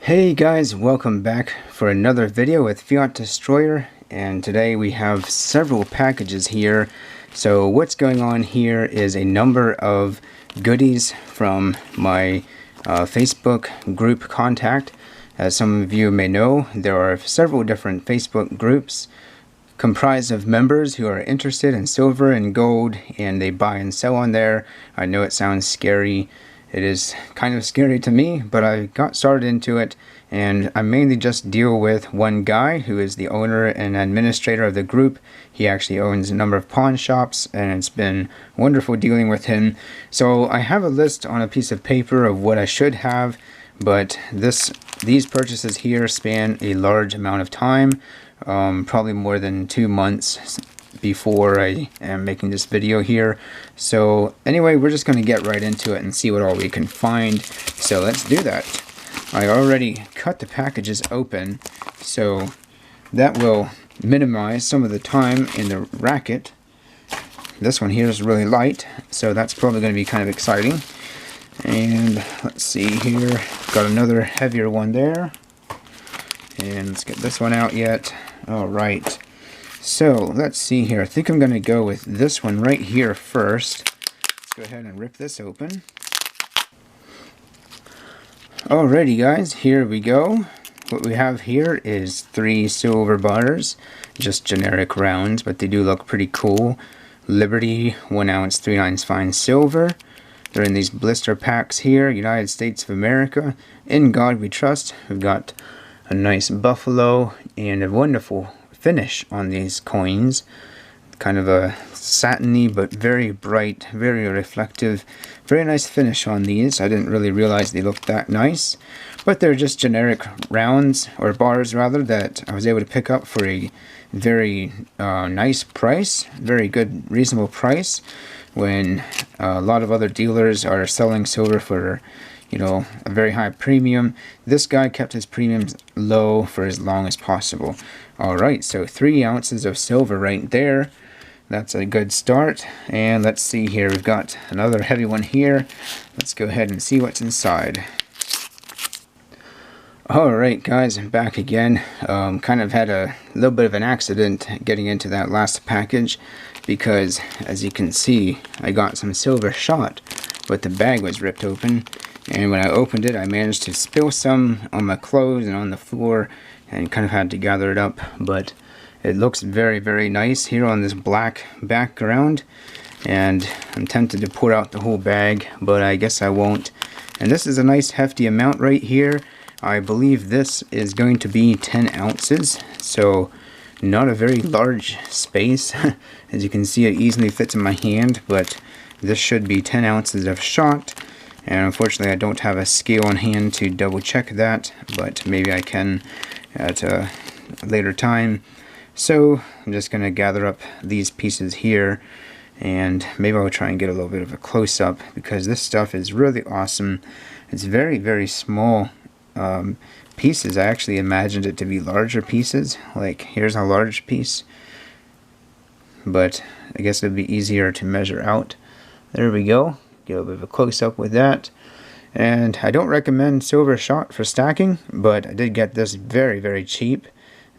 Hey guys, welcome back for another video with Fiat Destroyer, and today we have several packages here. So what's going on here is a number of goodies from my Facebook group contact. As some of you may know, there are several different Facebook groups comprised of members who are interested in silver and gold, and they buy and sell on there. I know it sounds scary. It is kind of scary to me, but I got started into it, and I mainly just deal with one guy who is the owner and administrator of the group. He actually owns a number of pawn shops, and it's been wonderful dealing with him. So I have a list on a piece of paper of what I should have, but these purchases here span a large amount of time, probably more than 2 months before I am making this video here. So anyway, we're just going to get right into it and see what all we can find. So let's do that. I already cut the packages open, so that will minimize some of the time in the racket. This one here is really light, so that's probably going to be kind of exciting. And let's see here, got another heavier one there. And let's get this one out yet. Alright, so let's see here. I think I'm going to go with this one right here first. Let's go ahead and rip this open. Alrighty guys, here we go. What we have here is 3 silver bars, just generic rounds, but they do look pretty cool. Liberty 1 ounce 3/9 fine silver. They're in these blister packs here. United States of America. In God we trust. We've got a nice buffalo and a wonderful finish on these coins. Kind of a satiny but very bright, very reflective, very nice finish on these. I didn't really realize they looked that nice, but they're just generic rounds, or bars rather, that I was able to pick up for a very nice price, very good reasonable price, when a lot of other dealers are selling silver for, you know, a very high premium. This guy kept his premiums low for as long as possible. Alright, so 3 ounces of silver right there. That's a good start. And let's see here, we've got another heavy one here. Let's go ahead and see what's inside. Alright guys, I'm back again. Kind of had a little bit of an accident getting into that last package, because as you can see, I got some silver shot, but the bag was ripped open. And when I opened it, I managed to spill some on my clothes and on the floor, and kind of had to gather it up. But it looks very, very nice here on this black background. And I'm tempted to pour out the whole bag, but I guess I won't. And this is a nice hefty amount right here. I believe this is going to be 10 ounces. So not a very large space. As you can see, it easily fits in my hand, but this should be 10 ounces of shot. And unfortunately I don't have a scale on hand to double check that, but maybe I can at a later time. So I'm just going to gather up these pieces here, and maybe I'll try and get a little bit of a close-up, because this stuff is really awesome. It's very, very small pieces. I actually imagined it to be larger pieces. Like, here's a large piece, but I guess it'd be easier to measure out. There we go. Get a little bit of a close-up with that. And I don't recommend silver shot for stacking, but I did get this very, very cheap.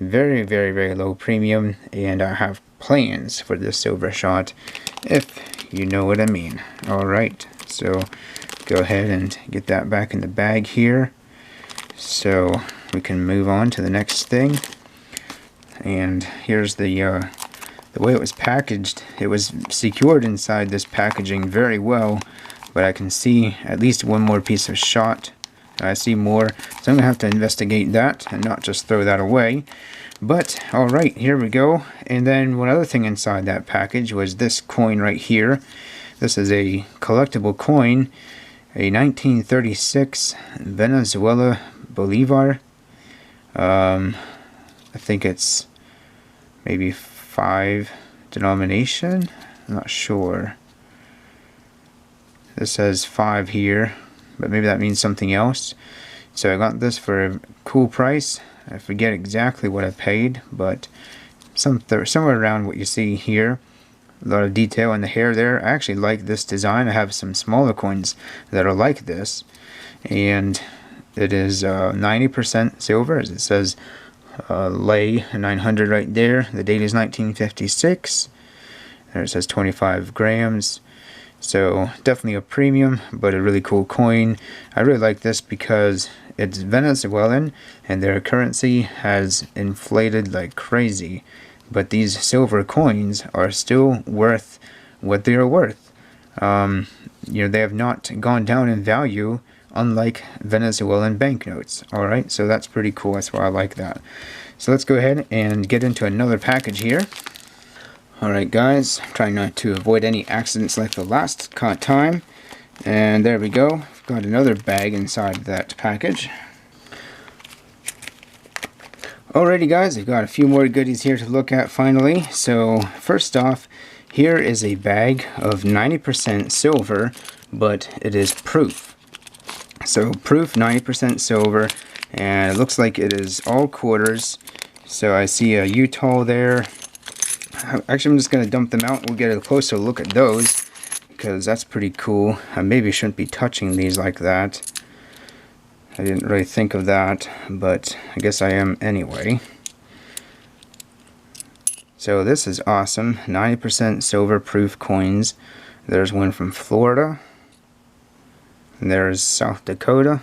Very, very, very low premium, and I have plans for this silver shot, if you know what I mean. Alright, so go ahead and get that back in the bag here, so we can move on to the next thing. And here's the way it was packaged. It was secured inside this packaging very well, but I can see at least one more piece of shot. I see more, so I'm going to have to investigate that and not just throw that away. But alright, here we go. And then one other thing inside that package was this coin right here. This is a collectible coin, a 1936 Venezuela Bolivar. I think it's maybe 5 denomination. I'm not sure. This says 5 here, but maybe that means something else. So I got this for a cool price. I forget exactly what I paid, but somewhere around what you see here. A lot of detail in the hair there. I actually like this design. I have some smaller coins that are like this, and it is 90% silver, as it says lay 900 right there. The date is 1956. There it says 25 grams. So definitely a premium, but a really cool coin. I really like this because it's Venezuelan and their currency has inflated like crazy. But these silver coins are still worth what they are worth. You know, they have not gone down in value, unlike Venezuelan banknotes. Alright, so that's pretty cool. That's why I like that. So let's go ahead and get into another package here. Alright guys, I'm trying not to avoid any accidents like the last time. And there we go. I've got another bag inside that package. Alrighty guys, I've got a few more goodies here to look at finally. So first off, here is a bag of 90% silver, but it is proof. So proof 90% silver, and it looks like it is all quarters. So I see a Utah there. Actually, I'm just going to dump them out. We'll get a closer look at those, because that's pretty cool. I maybe shouldn't be touching these like that. I didn't really think of that, but I guess I am anyway. So this is awesome. 90% silver proof coins. There's one from Florida. And there's South Dakota.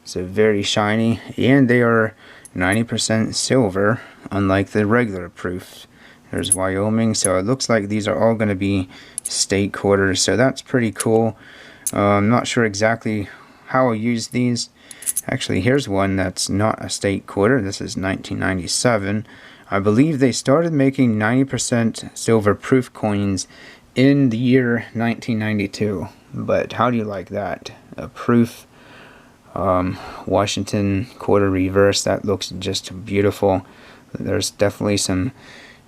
So very shiny. And they are 90% silver, unlike the regular proof. There's Wyoming. So it looks like these are all going to be state quarters. So that's pretty cool. I'm not sure exactly how I use these. Actually, here's one that's not a state quarter. This is 1997. I believe they started making 90% silver proof coins in the year 1992. But how do you like that? A proof Washington quarter reverse. That looks just beautiful. There's definitely some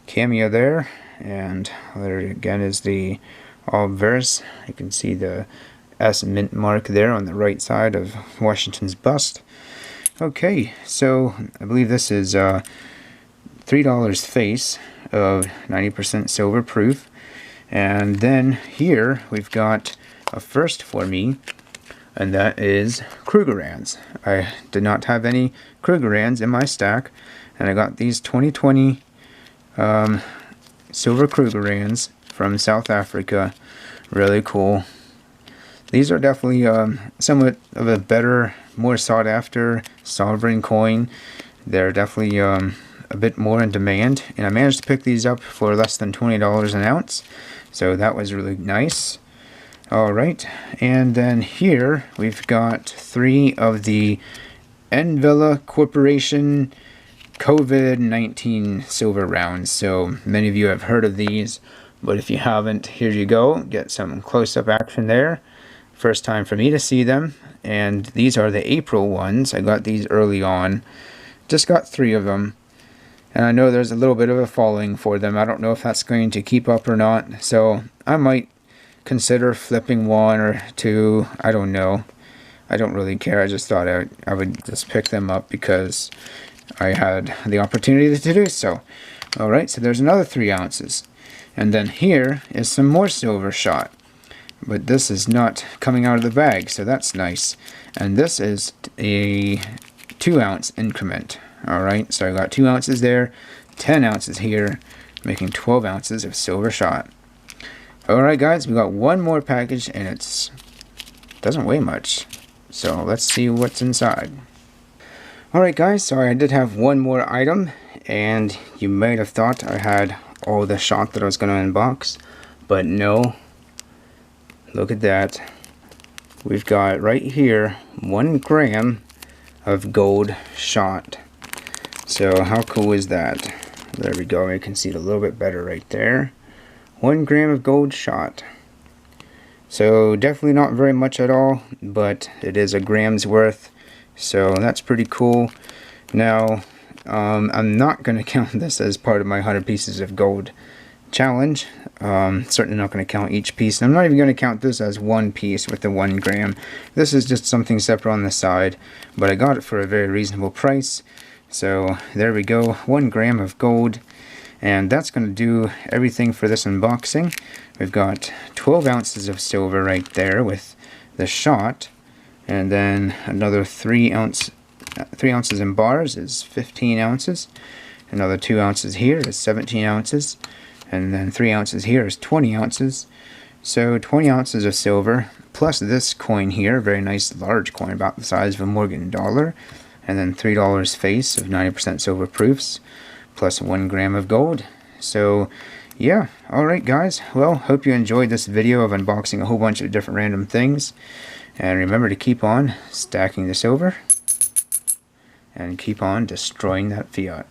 cameo there. And there again is the obverse. You can see the S mint mark there on the right side of Washington's bust. Okay, so I believe this is $3 face of 90% silver proof. And then here we've got a first for me, and that is Krugerrands. I did not have any Krugerrands in my stack, and I got these 2020 silver Krugerrands from South Africa. Really cool. These are definitely somewhat of a better, more sought after sovereign coin. They're definitely a bit more in demand, and I managed to pick these up for less than $20 an ounce, so that was really nice. Alright, and then here we've got 3 of the Envilla Corporation COVID-19 silver rounds. So many of you have heard of these, but if you haven't, here you go. Get some close-up action there. First time for me to see them, and these are the April ones. I got these early on. Just got 3 of them. And I know there's a little bit of a following for them. I don't know if that's going to keep up or not. So I might consider flipping 1 or 2. I don't know. I don't really care. I just thought I would just pick them up because I had the opportunity to do so. Alright, so there's another 3 ounces. And then here is some more silver shot. But this is not coming out of the bag, so that's nice. And this is a 2 ounce increment. Alright, so I got 2 ounces there, 10 ounces here, making 12 ounces of silver shot. Alright guys, we got one more package, and it doesn't weigh much. So let's see what's inside. Alright guys, sorry I did have one more item, and you might have thought I had all the shot that I was going to unbox, but no. Look at that. We've got right here 1 gram of gold shot. So how cool is that? There we go. You can see it a little bit better right there. 1 gram of gold shot. So definitely not very much at all, but it is a gram's worth. So that's pretty cool. Now, I'm not going to count this as part of my 100 pieces of gold challenge. Certainly not going to count each piece. I'm not even going to count this as 1 piece with the 1 gram. This is just something separate on the side, but I got it for a very reasonable price. So there we go, 1 gram of gold, and that's going to do everything for this unboxing. We've got 12 ounces of silver right there with the shot, And then another 3 ounces in bars is 15 ounces. Another 2 ounces here is 17 ounces. And then 3 ounces here is 20 ounces. So 20 ounces of silver, plus this coin here, very nice large coin, about the size of a Morgan dollar. And then $3 face of 90% silver proofs, plus 1 gram of gold. So yeah, alright guys, well, hope you enjoyed this video of unboxing a whole bunch of different random things. And remember to keep on stacking the silver, and keep on destroying that fiat.